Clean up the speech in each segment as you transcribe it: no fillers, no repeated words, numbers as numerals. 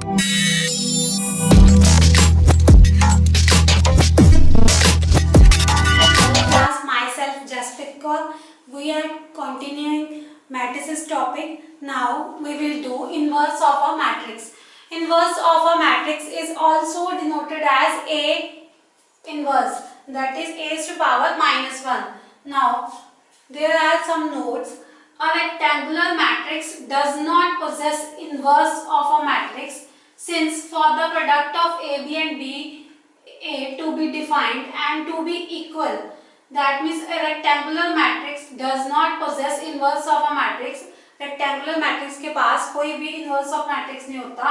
Class, myself Jasprit Kaur. We are continuing matrices topic. Now we will do inverse of a matrix. Inverse of a matrix is also denoted as A inverse, that is A to power minus 1. Now there are some notes. A rectangular matrix does not possess inverse of a matrix, since for the product of AB and B, A to be defined and to be equal, that means a rectangular matrix does not possess inverse of a matrix. Rectangular matrix के पास कोई भी inverse of matrix नहीं होता,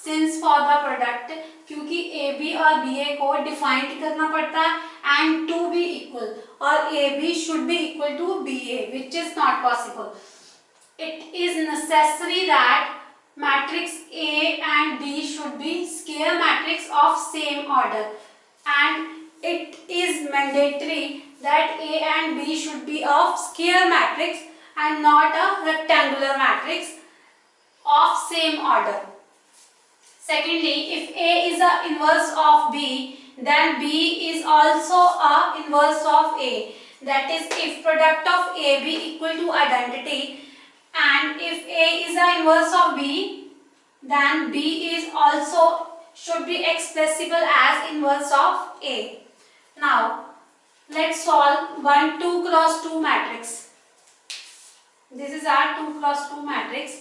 since for the product, क्योंकि A B और B ए को defined करना पड़ता है एंड टू बी इक्वल, और A B should be equal to B A, which is not possible. It is necessary that matrix A and B should be square matrix of same order, and it is mandatory that A and B should be of square matrix and not a rectangular matrix of same order. Secondly, if A is a inverse of B, then B is also a inverse of A. That is, if product of A B equal to identity, and if A is a inverse of B, then B is also should be expressible as inverse of A. Now let's solve 1 2 cross 2 matrix. This is our 2 cross 2 matrix.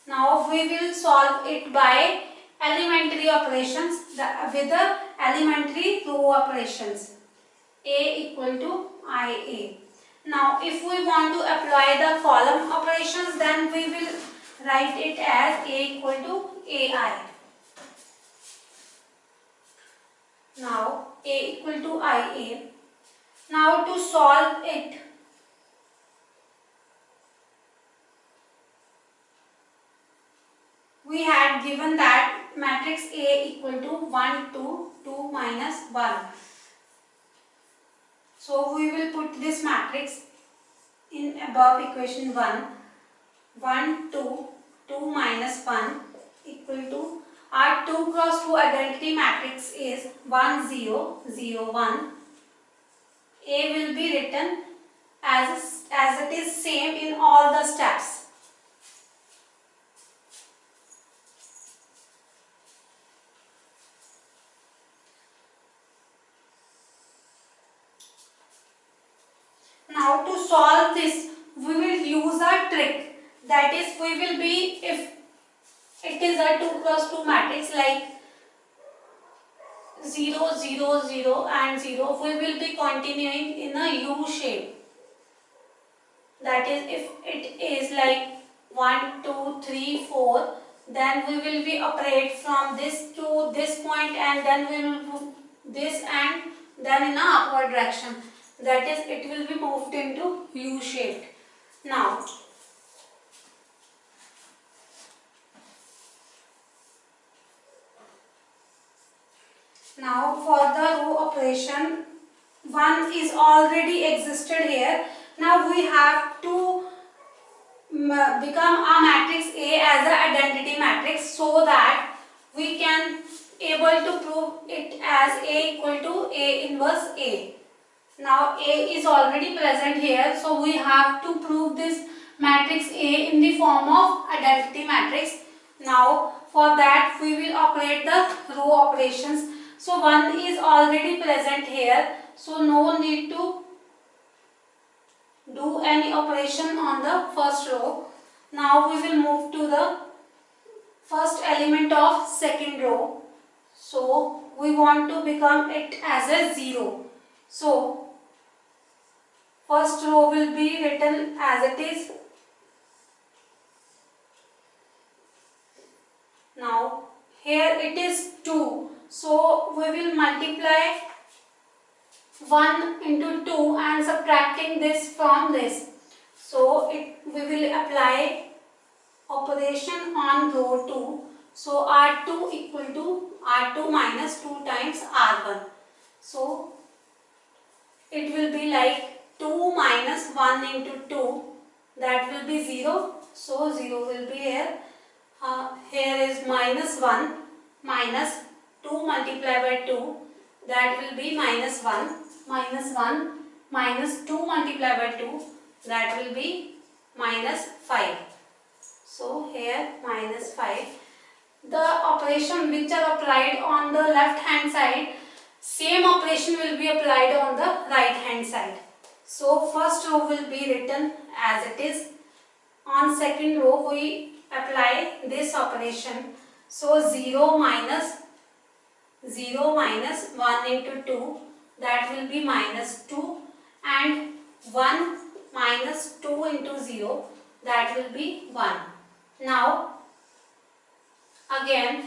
Now we will solve it by elementary operations with the elementary row operations. A equal to IA. Now if we want to apply the column operations, then we will write it as A equal to AI. Now A equal to IA. Now to solve it, we had given that matrix A equal to 1 2 2 minus 1. So we will put this matrix in above equation 1. 1 2 2 minus 1 equal to, our 2 cross 2 identity matrix is 1 0 0 1. A will be written as it is same in all the steps. Now to solve this, we will use a trick, that is, we will be, if it is a 2 cross 2 matrix like 0 0 0 and 0, we will be continuing in a U shape. That is, if it is like 1 2 3 4, then we will be operate from this to this point, and then we will do this and then in a upward direction. That is, it will be moved into U shaped. Now for the row operation, 1 is already existed here. Now we have to become a matrix A as an identity matrix, so that we can able to prove it as A equal to A inverse A. Now A is already present here, so we have to prove this matrix A in the form of identity matrix. Now for that we will operate the row operations. So 1 is already present here, so no need to do any operation on the first row. Now we will move to the first element of second row. So we want to become it as a 0. So first row will be written as it is. Now here it is 2. So we will multiply 1 into 2 and subtracting this from this. So we will apply operation on row 2. So R2 equal to R2 minus 2 times R1. So it will be like 2 minus 1 into 2, that will be 0. So 0 will be here. here is minus 1 minus 2 multiplied by 2, that will be minus 1, minus 1 minus 2 multiplied by 2, that will be minus 5. So here minus 5. The operation which are applied on the left hand side, same operation will be applied on the right hand side. So first row will be written as it is. On second row we apply this operation. So 0 minus 1 into 2, that will be minus 2, and 1 minus 2 into 0, that will be 1. Now again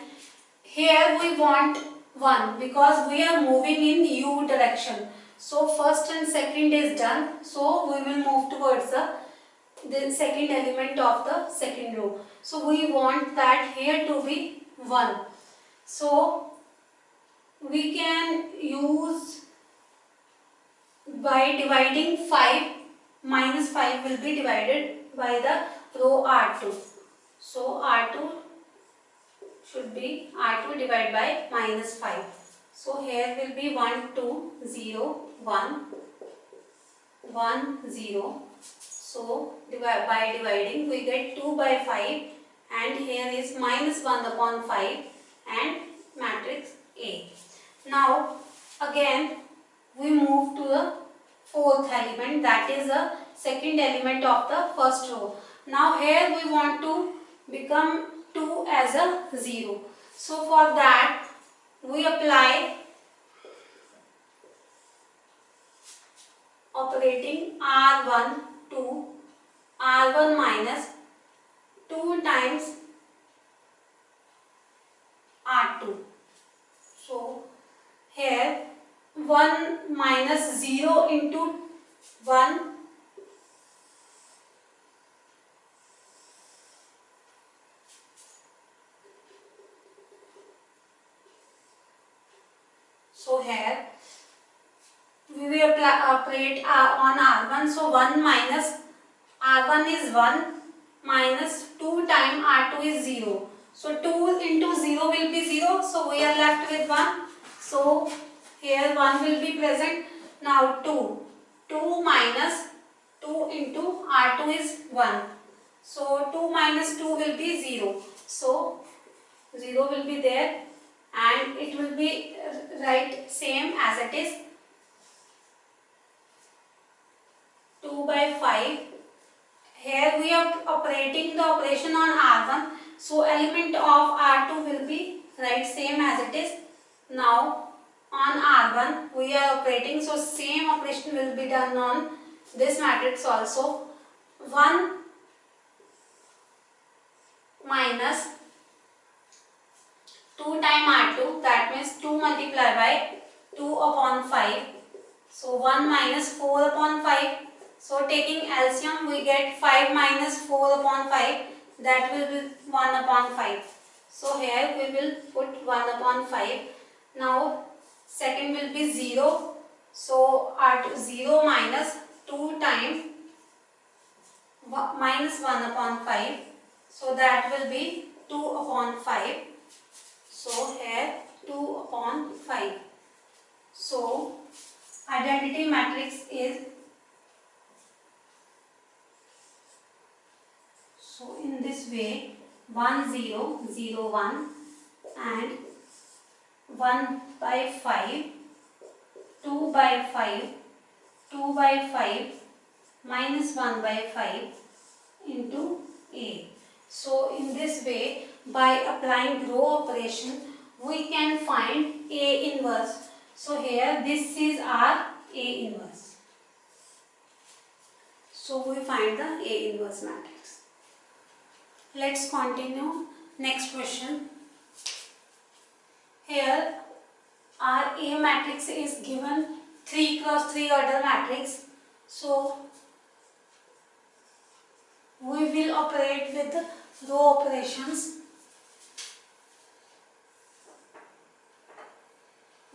here we want 1 because we are moving in u direction. So first and second is done. So we will move towards the second element of the second row. So we want that here to be 1. So we can use by dividing 5, minus 5 will be divided by the row R2. So R2 should be R2 divided by minus 5. So here will be 1, 2, 0, 1, 1, 0. So by dividing we get 2 by 5, and here is minus 1 upon 5 and matrix A. Now again we move to the fourth element, that is the second element of the first row. Now here we want to become 2 as a 0. So for that we apply operating R1 to R1 minus 2 times R2. So here 1 minus 0 into 1, so here we will operate on R1. So 1 minus R1 is 1 minus 2 times R2 is 0. So 2 into 0 will be 0. So we are left with 1. So here 1 will be present. Now 2. 2 minus 2 into R2 is 1. So 2 minus 2 will be 0. So 0 will be there, and it will be right same as it is. 2 by 5. Here we are operating the operation on R1. So element of R2 will be right same as it is. Now on R1 we are operating, so same operation will be done on this matrix also. 1 minus 2 times R2, that means 2 multiplied by 2 upon 5. So 1 minus 4 upon 5. So taking LCM we get 5 minus 4 upon 5, that will be 1 upon 5. So here we will put 1 upon 5. Now second will be 0. So R2 0 minus 2 times minus 1 upon 5. So that will be 2 upon 5. So here 2 upon 5. So identity matrix is, so in this way 1 0 0 1 and 1 by 5, 2 by 5, 2 by 5 minus 1 by 5 into A. So in this way, by applying row operation, we can find A inverse. So here this is our A inverse. So we find the A inverse matrix. Let's continue. Next question. Here our A matrix is given 3 cross 3 order matrix. So we will operate with row operations.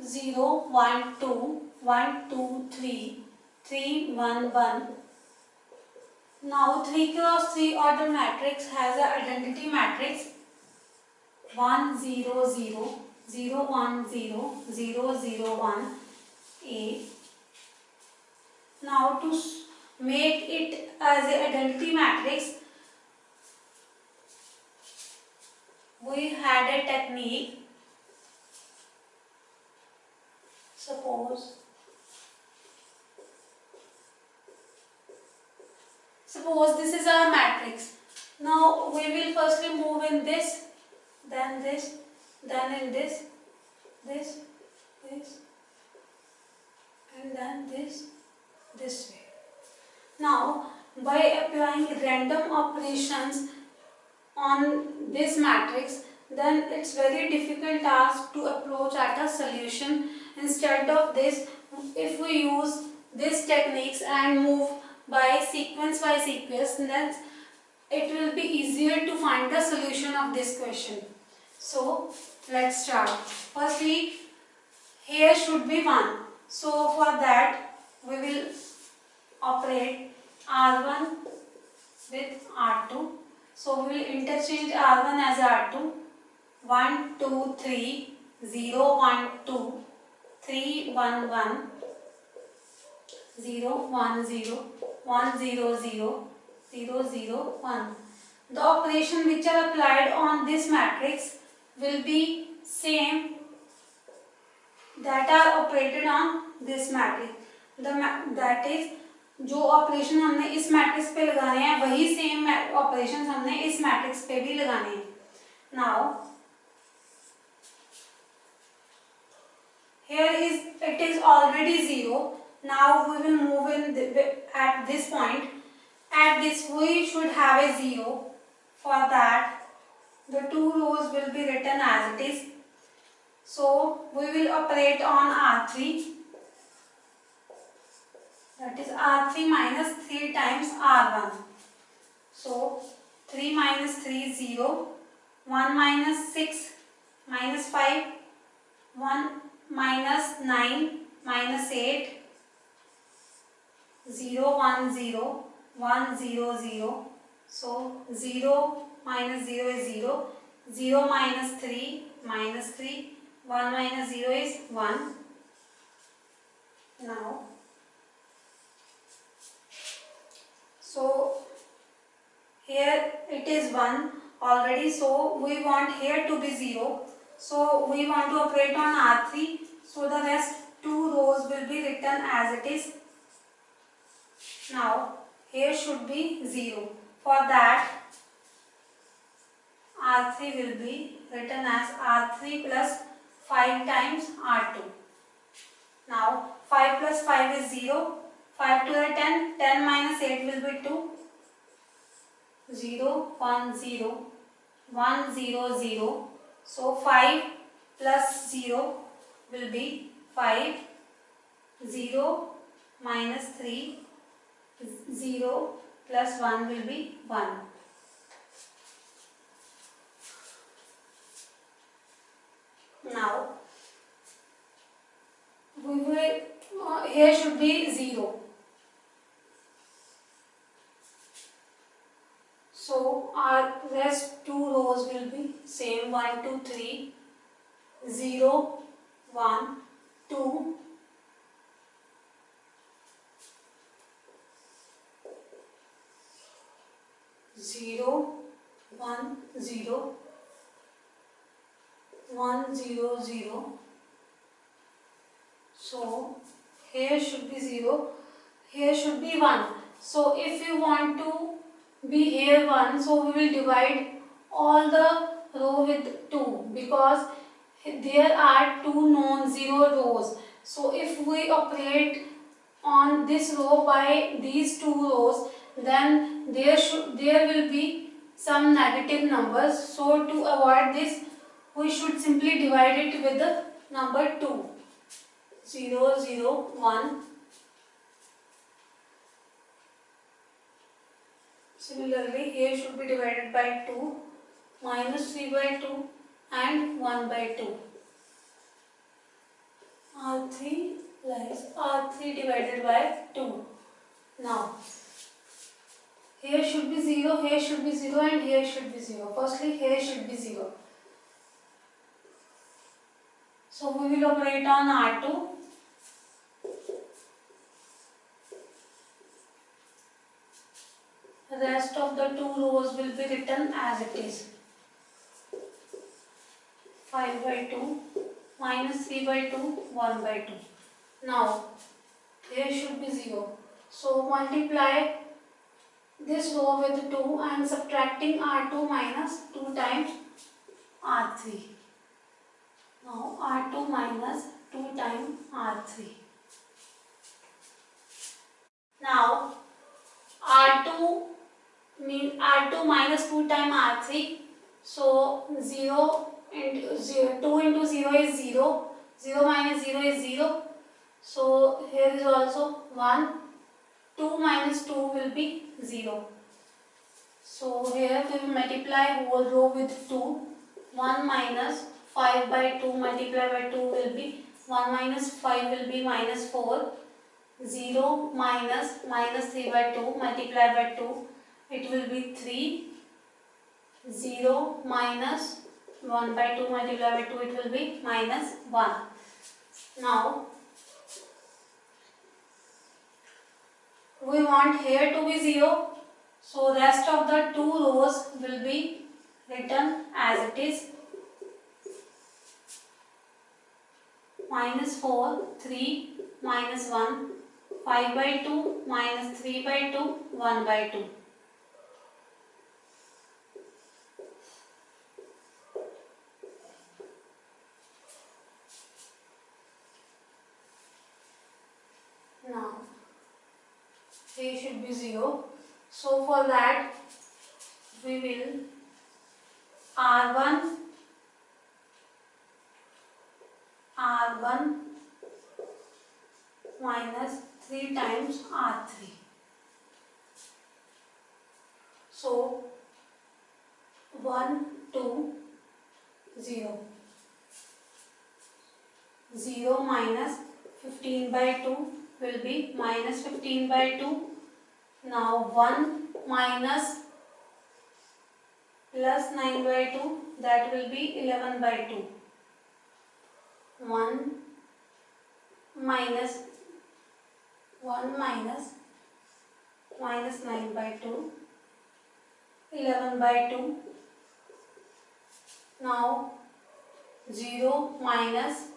0 1 2 1 2 3 3 1 1. Now 3 cross 3 order matrix has an identity matrix. 1 0 0 0 1 0 0 0 1 A. Now to make it as an identity matrix, we had a technique. Suppose this is our matrix. Now we will firstly move in this, then this, then in this, this, and then this way. Now by applying random operations on this matrix, then it's very difficult task to approach at a solution. Instead of this, if we use these techniques and move by sequence, then it will be easier to find the solution of this question. So let's start. Firstly, here should be 1. So for that we will operate R1 with R2. So we will interchange R1 as R2. 1 2 3 0 1 2 3 1 1 0 1 0 1 0 0 0 0 1. The operation which are applied on this matrix will be same that are operated on this matrix. That is, जो operation हमने इस matrix पे लगाने हैं वही same operation हमने इस matrix पे भी लगाने हैं. Now here it is already 0. Now we will move in at this point. At this we should have a 0. For that the 2 rows will be written as it is. So we will operate on R3. That is R3 minus 3 times R1. So 3 minus 3 0. 1 minus 6 minus 5. 1 minus 9 minus 8. 0 1 0 1 0 0. So 0 minus 0 is 0. 0 minus 3 minus 3. 1 minus 0 is 1. Now, so here it is 1 already, so we want here to be 0. So we want to operate on R3. So the rest 2 rows will be written as it is. Now here should be 0. For that R3 will be written as R3 plus 5 times R2. Now 5 plus 5 is 0. 5 to the 10. 10 minus 8 will be 2. 0 1 0 1 0 0. So 5 plus 0 will be 5. 0 minus 3. 0 plus 1 will be 1. Now we will here should be 0. So our rest 2 rows will be same. 1 2 3 0 1 2 0 1 0 1 0 0. So here should be 0. Here should be 1. So if you want to be here 1, so we will divide all the row with 2 because there are 2 non-zero rows. So if we operate on this row by these 2 rows, then there will be some negative numbers. So to avoid this, we should simply divide it with the number 2. 0 0 1. Similarly, here should be divided by 2, minus 3 by 2 and 1 by 2. R3 plus R3 divided by 2. Now, here should be 0, here should be 0 and here should be 0. Firstly, here should be 0. So we will operate on R2. The rest of the two rows will be written as it is. 5 by 2 minus 3 by 2, 1 by 2. Now, here should be 0. So multiply this row with 2 and subtracting R2 minus 2 times R3. Now R2 minus 2 times R3. Now R2 means R2 minus 2 times R3. So 0 into 0, 2 into 0 is 0. 0 minus 0 is 0. So here is also 1. 2 minus 2 will be 0. So here we will multiply whole row with 2. 1 minus 5 by 2 multiplied by 2 will be 1 minus 5 will be minus 4. 0 minus 3 by 2 multiplied by 2, it will be 3. 0 minus 1 by 2 multiplied by 2, it will be minus 1. Now we want here to be 0. So rest of the two rows will be written as it is. Minus 4, 3, minus 1, 5 by 2, minus 3 by 2, 1 by 2. Now, here should be 0. So for that, we will R1 minus 3 times R3. So 1, 2, 0. 0 minus 15 by 2 will be minus 15 by 2. Now 1 minus plus 9 by 2, that will be 11 by 2. 1 minus minus 9 by 2, 11 by 2. Now 0 minus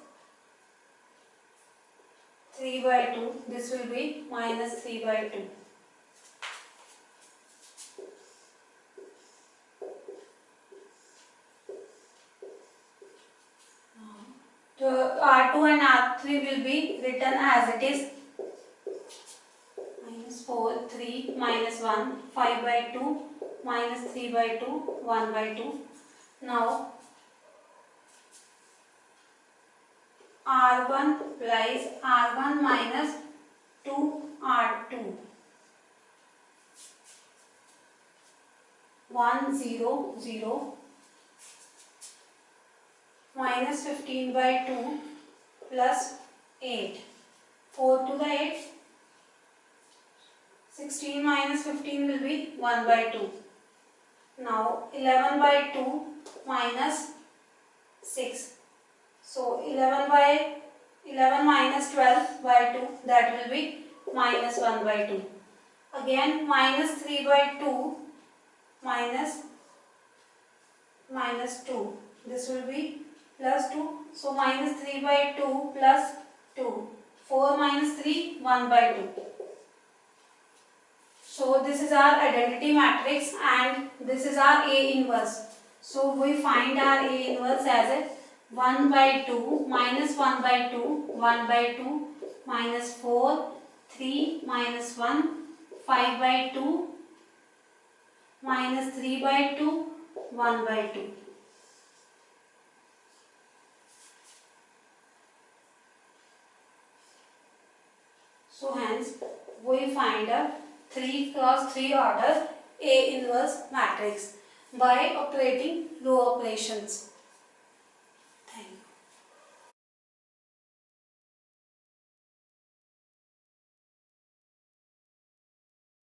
3 by 2, this will be minus 3 by 2. So R2 and R3 will be written as it is. Minus 4, 3, minus 1, 5 by 2, minus 3 by 2, 1 by 2. Now R1 plus R1 minus 2 R2. 1, 0, 0. Minus 15 by 2 plus 8. 4 to the 8. 16 minus 15 will be 1 by 2. Now 11 by 2 minus 6. So 11 minus 12 by 2, that will be minus 1 by 2. Again minus 3 by 2 minus 2. This will be plus 2. So minus 3 by 2 plus 2. 4 minus 3, 1 by 2. So this is our identity matrix and this is our A inverse. So we find our A inverse as a 1 by 2 minus 1 by 2, 1 by 2 minus 4, 3 minus 1, 5 by 2 minus 3 by 2, 1 by 2. So hence we find a 3 cross 3 order A inverse matrix by operating row operations.